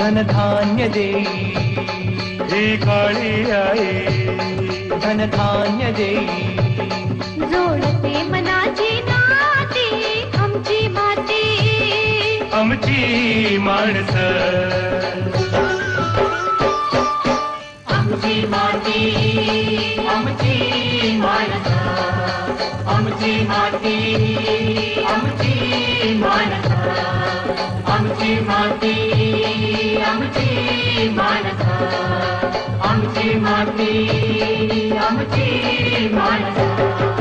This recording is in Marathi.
धनधान्य देई ही काळी आई धनधान्य देई जोडते मनाची नाती आमची माती आमची माणसं आमची माती आमची माणसं आमची माती आमची माणसं आमची माती आमची माणसं आमची माती आमची माणसं